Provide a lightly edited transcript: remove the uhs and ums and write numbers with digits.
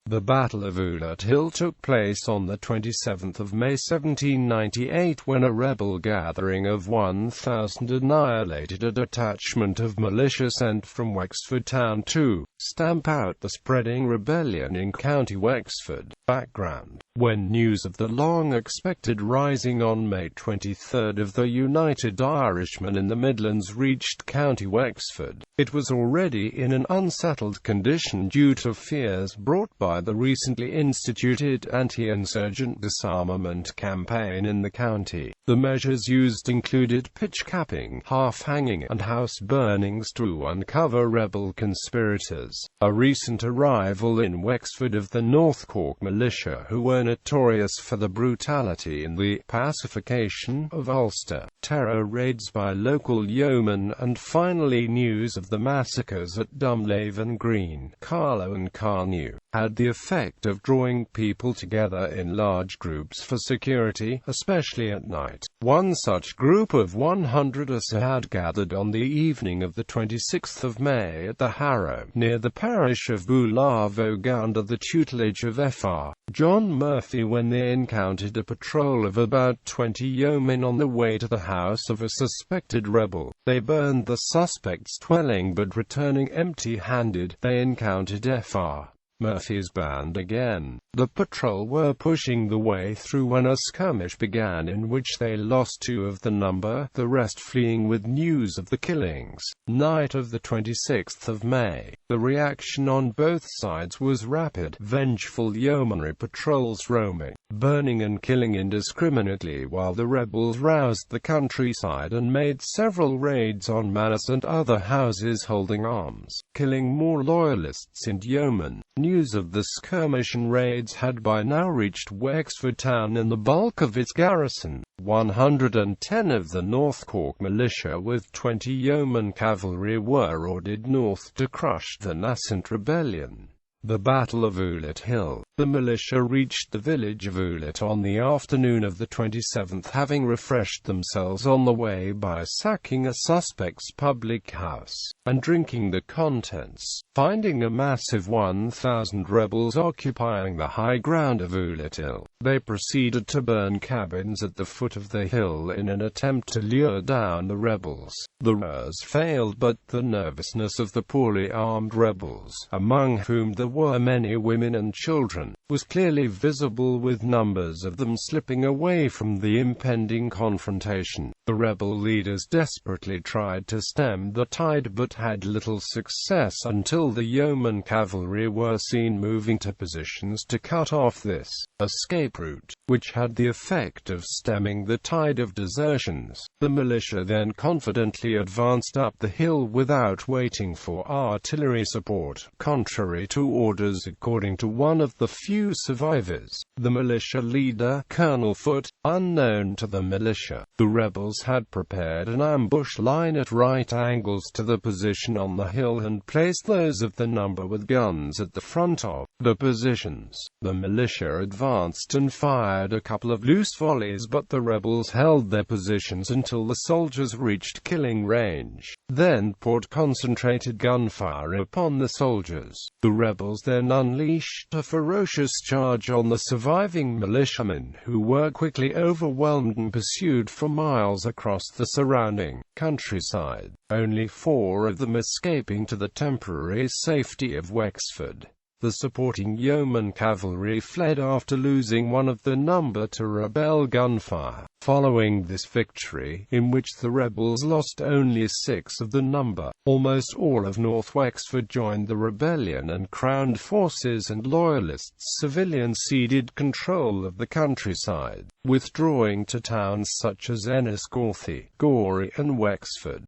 The Battle of Oulart Hill took place on the 27th of May 1798 when a rebel gathering of 1,000 annihilated a detachment of militia sent from Wexford town to stamp out the spreading rebellion in County Wexford. Background: when news of the long-expected rising on May 23 of the United Irishmen in the Midlands reached County Wexford, it was already in an unsettled condition due to fears brought by the recently instituted anti-insurgent disarmament campaign in the county. The measures used included pitch-capping, half-hanging, and house burnings to uncover rebel conspirators. A recent arrival in Wexford of the North Cork militia, who were notorious for the brutality in the pacification of Ulster, terror raids by local yeomen, and finally news of the massacres at Dunlavan Green, Carlow and Carnew, had the effect of drawing people together in large groups for security, especially at night. One such group of 100 or so had gathered on the evening of the 26th of May at the Harrow, near the parish of Boulard under the tutelage of Fr. John Murphy, when they encountered a patrol of about 20 yeomen on the way to the house of a suspected rebel. They burned the suspect's dwelling, but returning empty-handed, they encountered Fr. Murphy's band again. The patrol were pushing the way through when a skirmish began in which they lost 2 of the number, the rest fleeing with news of the killings. Night of the 26th of May. The reaction on both sides was rapid. Vengeful yeomanry patrols roaming, burning and killing indiscriminately, while the rebels roused the countryside and made several raids on manors and other houses holding arms, killing more loyalists and yeomen. News of the skirmish and raids had by now reached Wexford town and the bulk of its garrison. 110 of the North Cork militia with 20 yeoman cavalry were ordered north to crush the nascent rebellion. The Battle of Oulart Hill. The militia reached the village of Oulart on the afternoon of the 27th, having refreshed themselves on the way by sacking a suspect's public house and drinking the contents. Finding a massive 1,000 rebels occupying the high ground of Oulart Hill, they proceeded to burn cabins at the foot of the hill in an attempt to lure down the rebels. The ruse failed, but the nervousness of the poorly armed rebels, among whom there were many women and children, was clearly visible, with numbers of them slipping away from the impending confrontation. The rebel leaders desperately tried to stem the tide but had little success until the yeoman cavalry were seen moving to positions to cut off this escape route, which had the effect of stemming the tide of desertions. The militia then confidently advanced up the hill without waiting for artillery support, contrary to orders, according to one of the few survivors, the militia leader, Colonel Foote, unknown to the militia. The rebels had prepared an ambush line at right angles to the position on the hill and placed those of the number with guns at the front of the positions. The militia advanced and fired a couple of loose volleys, but the rebels held their positions until the soldiers reached killing range, then poured concentrated gunfire upon the soldiers. The rebels then unleashed a ferocious charge on the surviving militiamen, who were quickly overwhelmed and pursued for miles across the surrounding countryside, only 4 of them escaping to the temporary safety of Wexford. The supporting yeoman cavalry fled after losing one of the number to rebel gunfire. Following this victory, in which the rebels lost only 6 of the number, almost all of North Wexford joined the rebellion, and Crown forces and Loyalists civilians ceded control of the countryside, withdrawing to towns such as Enniscorthy, Gorey and Wexford.